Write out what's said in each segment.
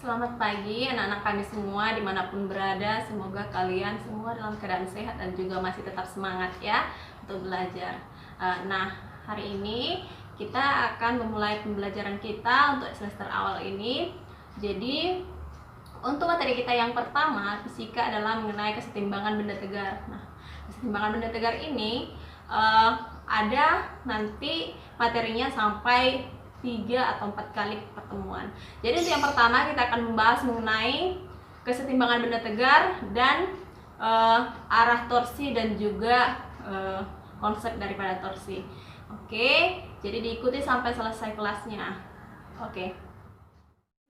Selamat pagi anak-anak kami semua dimanapun berada. Semoga kalian semua dalam keadaan sehat dan juga masih tetap semangat ya untuk belajar. Nah, hari ini kita akan memulai pembelajaran kita untuk semester awal ini. Jadi untuk materi kita yang pertama, fisika, adalah mengenai kesetimbangan benda tegar. Nah, kesetimbangan benda tegar ini ada nanti materinya sampai 3 atau 4 kali pertemuan. Jadi untuk yang pertama kita akan membahas mengenai kesetimbangan benda tegar dan arah torsi dan juga konsep daripada torsi. Oke, jadi diikuti sampai selesai kelasnya. Oke.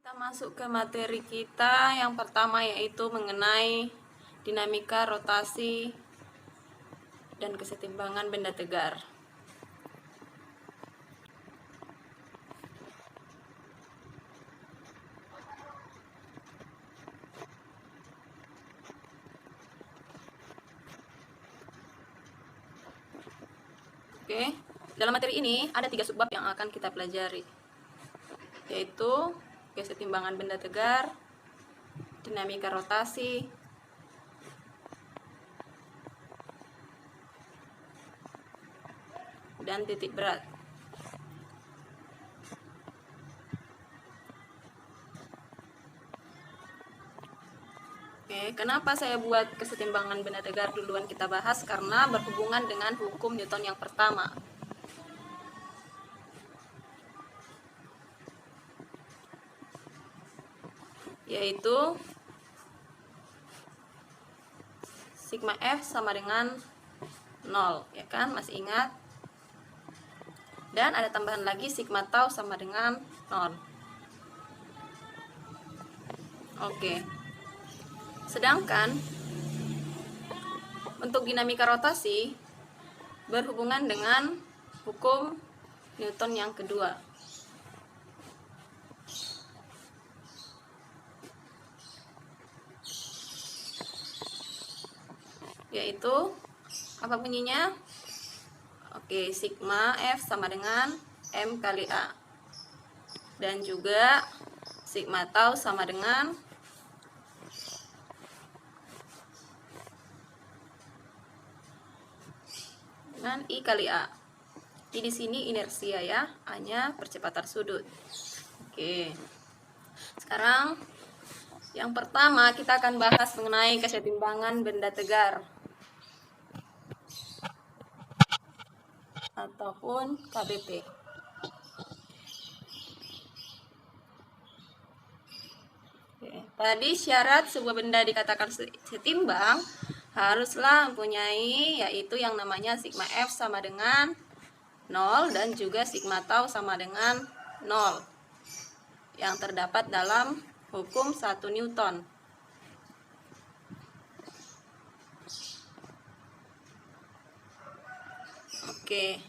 Kita masuk ke materi kita yang pertama, yaitu mengenai dinamika rotasi dan kesetimbangan benda tegar. Oke, dalam materi ini ada 3 subbab yang akan kita pelajari, yaitu kesetimbangan benda tegar, dinamika rotasi, dan titik berat. Oke, kenapa saya buat kesetimbangan benda tegar duluan kita bahas? Karena berhubungan dengan hukum Newton yang pertama. Yaitu sigma F sama dengan 0, ya kan? Masih ingat? Dan ada tambahan lagi sigma tau sama dengan 0. Oke. Sedangkan untuk dinamika rotasi berhubungan dengan hukum Newton yang kedua. Yaitu apa bunyinya? Oke, sigma F sama dengan M kali A. Dan juga sigma tau sama dengan I kali A. Jadi di sini inersia ya, A-nya percepatan sudut. Oke. Sekarang yang pertama kita akan bahas mengenai kesetimbangan benda tegar ataupun KBP. Oke. Tadi syarat sebuah benda dikatakan setimbang haruslah mempunyai yaitu yang namanya sigma F sama dengan 0 dan juga sigma tau sama dengan 0 yang terdapat dalam hukum 1 Newton. Oke.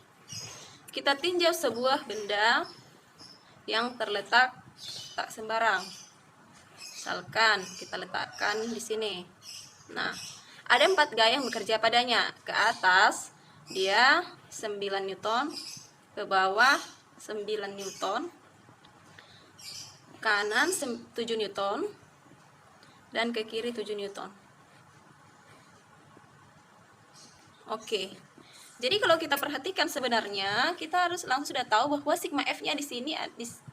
Kita tinjau sebuah benda yang terletak tak sembarang. Misalkan kita letakkan di sini. Nah, ada 4 gaya yang bekerja padanya. Ke atas dia 9 Newton, ke bawah 9 Newton, kanan 7 Newton, dan ke kiri 7 Newton. Oke. Jadi kalau kita perhatikan sebenarnya kita harus langsung sudah tahu bahwa sigma F-nya di sini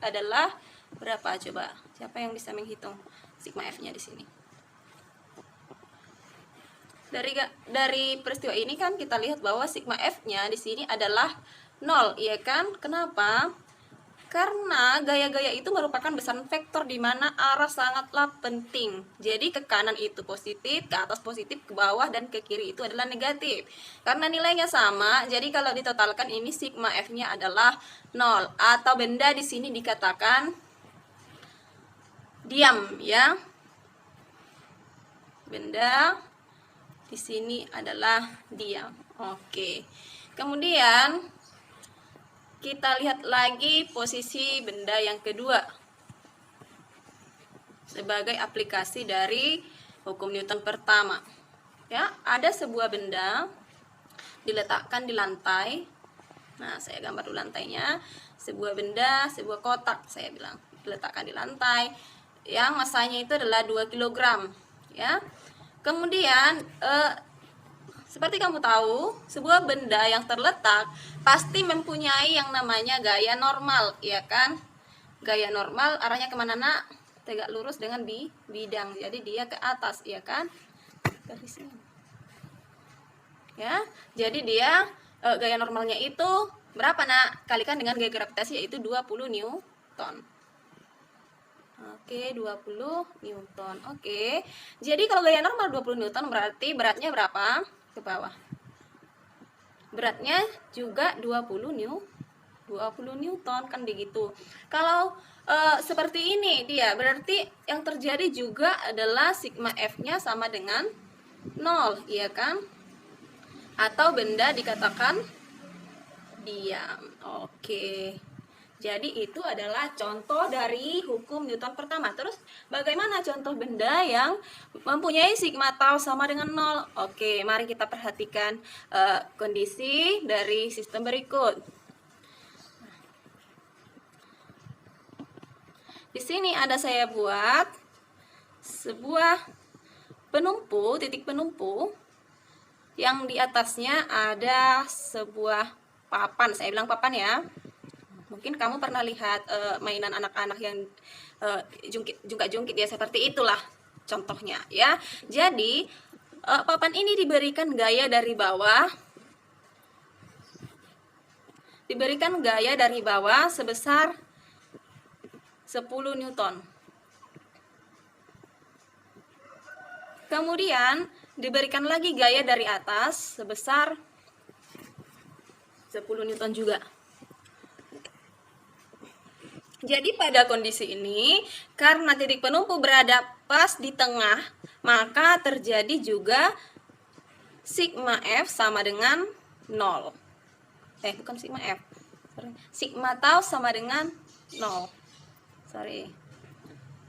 adalah berapa coba? Siapa yang bisa menghitung sigma F-nya di sini? Dari peristiwa ini kan kita lihat bahwa sigma F-nya di sini adalah 0, iya kan? Kenapa? Karena gaya-gaya itu merupakan besaran vektor di mana arah sangatlah penting. Jadi ke kanan itu positif, ke atas positif, ke bawah dan ke kiri itu adalah negatif. Karena nilainya sama, jadi kalau ditotalkan ini sigma F-nya adalah 0 atau benda di sini dikatakan diam ya. Benda di sini adalah diam. Oke. Kemudian kita lihat lagi posisi benda yang kedua sebagai aplikasi dari hukum Newton pertama. Ya, ada sebuah benda diletakkan di lantai. Nah, saya gambar dulu lantainya. Sebuah benda, sebuah kotak saya bilang diletakkan di lantai. yang masanya itu adalah 2 kg ya. Kemudian seperti kamu tahu, sebuah benda yang terletak pasti mempunyai yang namanya gaya normal, ya kan? Gaya normal arahnya kemana, nak? Tegak lurus dengan bidang, jadi dia ke atas, ya kan? Dari sini. Ya, jadi dia gaya normalnya itu berapa, nak? Kalikan dengan gaya gravitasi, yaitu 20 Newton. Oke, 20 Newton. Oke. Jadi kalau gaya normal 20 Newton berarti beratnya berapa? Ke bawah. Beratnya juga 20 Newton kan begitu. Kalau seperti ini dia, berarti yang terjadi juga adalah sigma F-nya sama dengan 0, iya kan? Atau benda dikatakan diam. Oke. Jadi itu adalah contoh dari hukum Newton pertama. Terus bagaimana contoh benda yang mempunyai sigma tau sama dengan 0? Oke, mari kita perhatikan kondisi dari sistem berikut. Di sini ada saya buat sebuah penumpu, titik penumpu yang di atasnya ada sebuah papan. Saya bilang papan ya. Mungkin kamu pernah lihat mainan anak-anak yang jungkit ya, seperti itulah contohnya ya. Jadi papan ini diberikan gaya dari bawah. Sebesar 10 Newton. Kemudian diberikan lagi gaya dari atas sebesar 10 Newton juga. Jadi pada kondisi ini, karena titik penumpu berada pas di tengah, maka terjadi juga sigma F sama dengan 0. Bukan sigma F. Sigma tau sama dengan 0.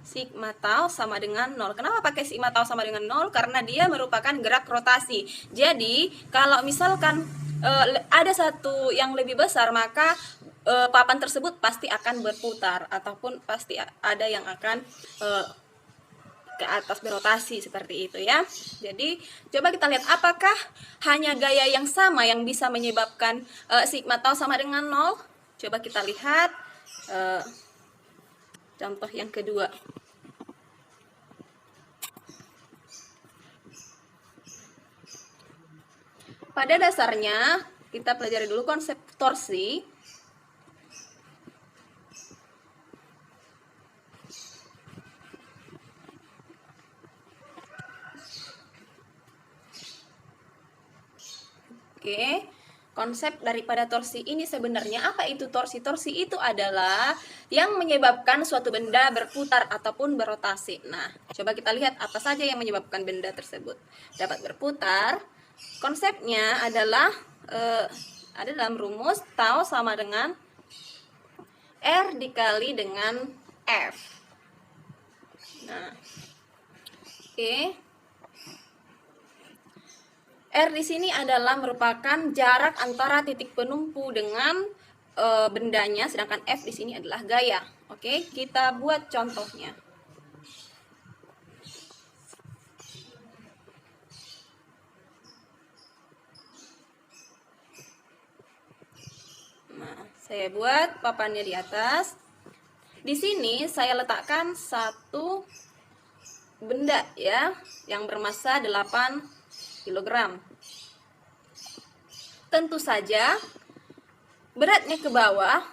Sigma tau sama dengan 0. Kenapa pakai sigma tau sama dengan 0? Karena dia merupakan gerak rotasi. Jadi, kalau misalkan ada satu yang lebih besar, maka papan tersebut pasti akan berputar, ataupun pasti ada yang akan ke atas berotasi, seperti itu ya. Jadi coba kita lihat apakah hanya gaya yang sama yang bisa menyebabkan sigma tau sama dengan 0. Coba kita lihat contoh yang kedua. Pada dasarnya kita pelajari dulu konsep torsi. Oke, konsep daripada torsi ini sebenarnya apa itu torsi? Torsi itu adalah yang menyebabkan suatu benda berputar ataupun berotasi. Nah, coba kita lihat apa saja yang menyebabkan benda tersebut dapat berputar. Konsepnya adalah ada dalam rumus tau sama dengan R dikali dengan F. Nah, oke. R di sini adalah merupakan jarak antara titik penumpu dengan bendanya, sedangkan F di sini adalah gaya. Oke, kita buat contohnya. Nah, saya buat papannya di atas. Di sini saya letakkan satu benda ya, yang bermasa 8 kg. Tentu saja beratnya ke bawah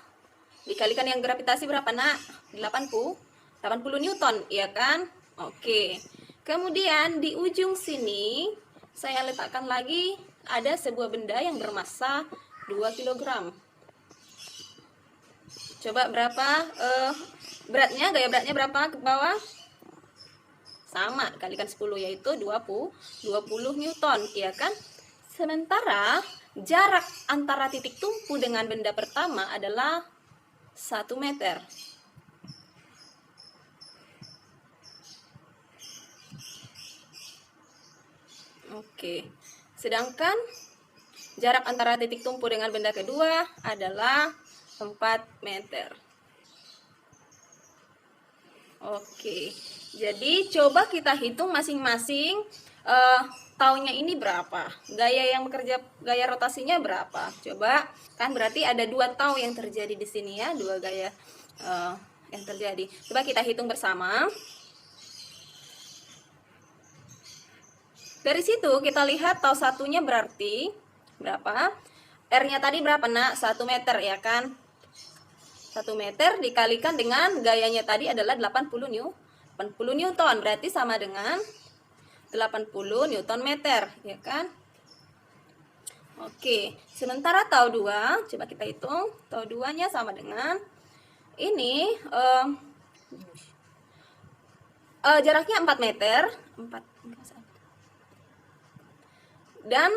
dikalikan yang gravitasi berapa, nak? 80 Newton, ya kan? Oke. Kemudian di ujung sini saya letakkan lagi ada sebuah benda yang bermasa 2 kg. Coba berapa beratnya, gaya beratnya berapa ke bawah? Sama, kalikan 10, yaitu 20 Newton, ya kan? Sementara jarak antara titik tumpu dengan benda pertama adalah 1 meter. Oke. Sedangkan jarak antara titik tumpu dengan benda kedua adalah 4 meter. Oke, jadi coba kita hitung masing-masing taunya ini berapa, gaya rotasinya berapa. Coba, kan berarti ada 2 tau yang terjadi di sini ya, 2 gaya yang terjadi. Coba kita hitung bersama. Dari situ kita lihat tau satunya berarti berapa? R-nya tadi berapa nak? 1 meter ya kan? 1 meter dikalikan dengan gayanya tadi adalah 80 Newton, berarti sama dengan 80 Newton meter ya kan? Oke, sementara tau 2, coba kita hitung. Tau 2 nya sama dengan ini jaraknya 4 meter, dan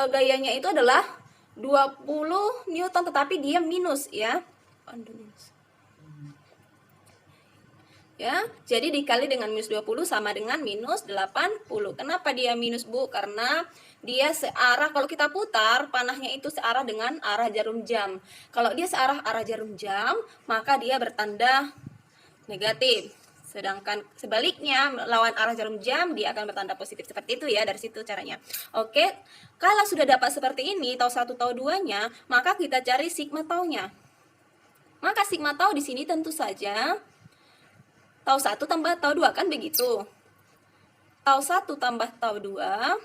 gayanya itu adalah 20 Newton, tetapi dia minus ya. Ya, jadi dikali dengan minus 20 sama dengan minus 80. Kenapa dia minus, Bu? Karena dia searah, kalau kita putar, panahnya itu searah dengan arah jarum jam. Kalau dia searah arah jarum jam, maka dia bertanda negatif. Sedangkan sebaliknya, lawan arah jarum jam, dia akan bertanda positif. Seperti itu ya, dari situ caranya. Oke, kalau sudah dapat seperti ini, tau 1, tau 2-nya, maka kita cari sigma tau-nya. Maka sigma tau di sini tentu saja tau 1 tambah tau 2, kan begitu. Tau 1 tambah tau 2,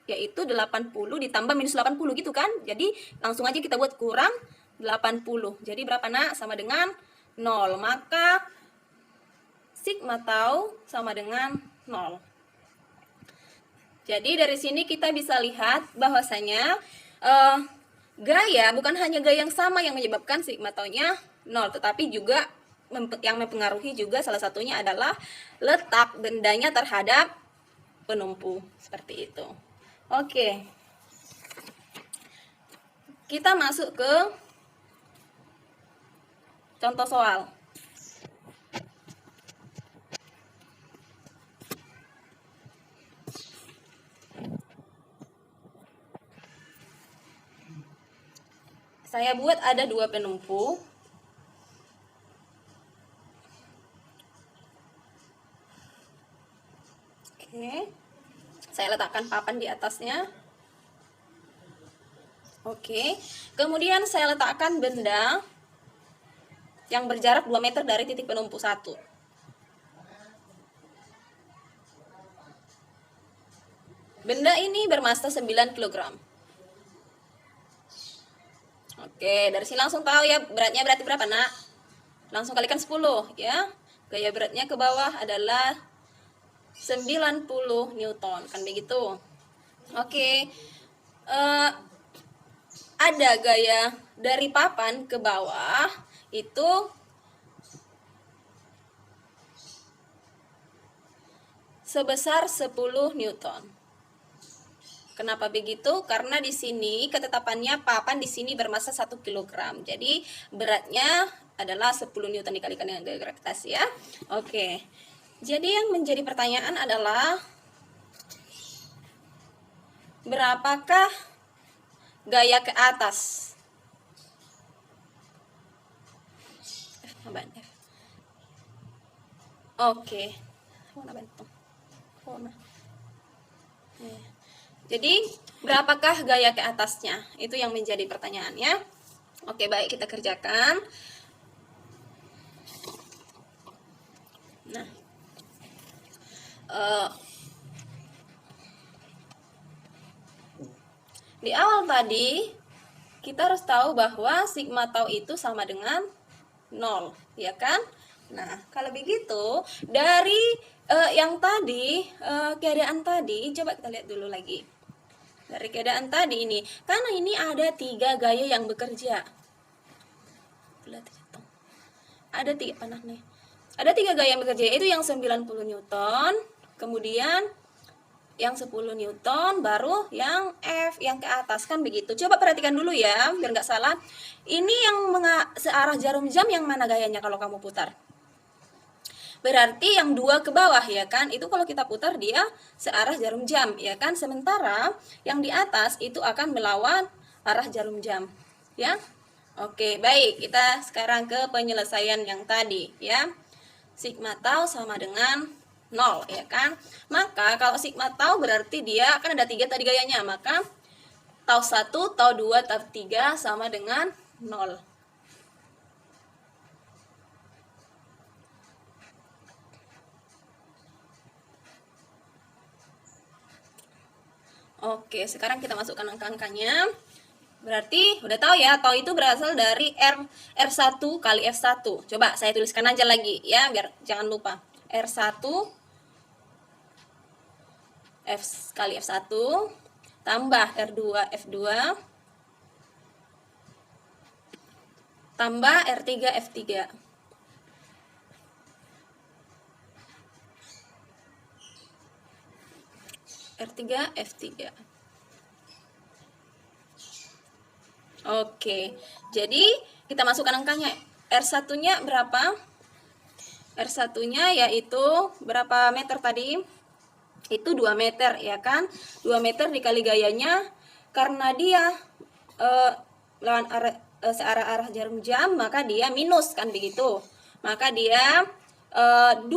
yaitu 80 ditambah minus 80 gitu kan. Jadi langsung aja kita buat kurang 80. Jadi berapa nak? Sama dengan 0. Maka sigma tau sama dengan 0. Jadi dari sini kita bisa lihat bahwasanya gaya, bukan hanya gaya yang sama yang menyebabkan sigma tau-nya 0, tetapi juga yang mempengaruhi juga salah satunya adalah letak bendanya terhadap penumpu, seperti itu. Oke, kita masuk ke contoh soal. Saya buat ada 2 penumpu. Oke, saya letakkan papan di atasnya. Oke, kemudian saya letakkan benda yang berjarak 2 meter dari titik penumpu 1. Benda ini bermassa 9 kg. Oke, dari sini langsung tahu ya beratnya berarti berapa nak? Langsung kalikan 10 ya. Gaya beratnya ke bawah adalah 90 Newton, kan begitu. Oke, ada gaya dari papan ke bawah itu sebesar 10 Newton. Kenapa begitu? Karena di sini ketetapannya papan di sini bermassa 1 kg. Jadi beratnya adalah 10 Newton dikalikan dengan gaya gravitasi ya. Oke. Jadi yang menjadi pertanyaan adalah berapakah gaya ke atas? Oke. Jadi, berapakah gaya ke atasnya? Itu yang menjadi pertanyaannya. Oke, baik, kita kerjakan. Nah, di awal tadi, kita harus tahu bahwa sigma tau itu sama dengan 0, ya kan? Nah, kalau begitu, dari yang tadi, keadaan tadi, coba kita lihat dulu lagi. Dari keadaan tadi ini, karena ini ada 3 gaya yang bekerja. Ada 3 panah nih. Ada 3 gaya yang bekerja, itu yang 90 Newton, kemudian yang 10 Newton, baru yang F yang ke atas, kan begitu. Coba perhatikan dulu ya, biar nggak salah. Ini yang searah jarum jam yang mana gayanya kalau kamu putar? Berarti yang 2 ke bawah ya kan, itu kalau kita putar dia searah jarum jam ya kan. Sementara yang di atas itu akan melawan arah jarum jam ya. Oke, baik, kita sekarang ke penyelesaian yang tadi ya. sigma tau sama dengan 0, ya kan? Maka kalau sigma tau berarti dia kan ada 3 tadi gayanya, maka tau 1, tau 2, tau 3 sama dengan 0. Oke, sekarang kita masukkan angka-angkanya. Berarti udah tahu ya, tau itu berasal dari R1 kali F1. Coba saya tuliskan aja lagi ya, biar jangan lupa. R1 F kali F1 tambah R2 F2 tambah R3 F3. R3 F3. Oke, jadi kita masukkan angkanya. R1-nya berapa? R1-nya yaitu berapa meter tadi? Itu 2 meter, ya kan? 2 meter dikali gayanya, karena dia lawan arah searah jarum jam, maka dia minus, kan begitu. Maka dia 2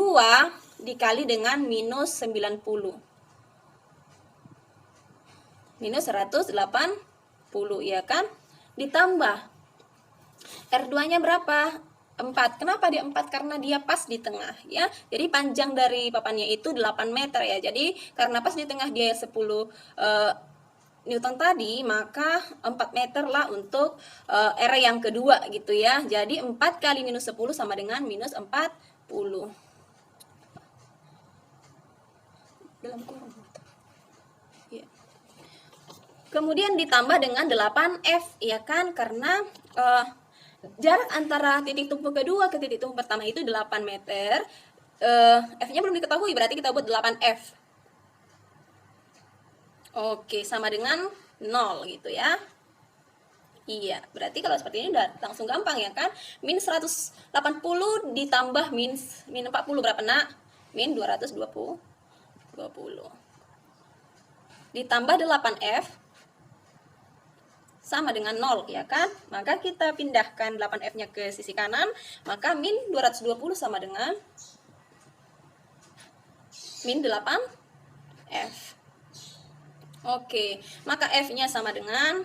dikali dengan minus 90. Minus 180, ya kan? Ditambah R2-nya berapa? 4. Kenapa dia 4? Karena dia pas di tengah, ya. Jadi panjang dari papannya itu 8 meter, ya. Jadi karena pas di tengah dia 10 Newton tadi, maka 4 meter lah untuk R yang kedua, gitu ya. Jadi 4 kali minus 10 sama dengan minus 40. Dalam kurung. Ya. Kemudian ditambah dengan 8F, ya kan? Karena jarak antara titik tumpu kedua ke titik tumpu pertama itu 8 meter. F-nya belum diketahui, berarti kita buat 8F. Oke, sama dengan 0 gitu ya. Iya, berarti kalau seperti ini udah langsung gampang, ya kan? Min 180 ditambah min 40 berapa, nak? Min 220. Ditambah 8F sama dengan 0, ya kan? Maka kita pindahkan 8F-nya ke sisi kanan, maka min 220 sama dengan min 8F. Oke, maka F-nya sama dengan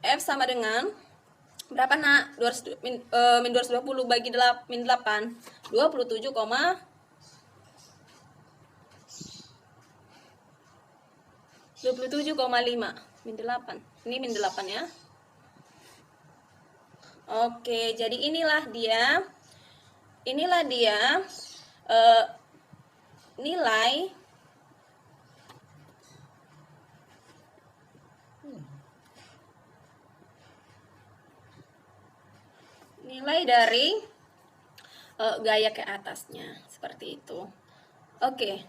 F sama dengan berapa, nak? Min 220 bagi min 8, 27,5 min 8. Ini min 8 ya. Oke, jadi inilah dia nilai dari gaya ke atasnya, seperti itu. Oke,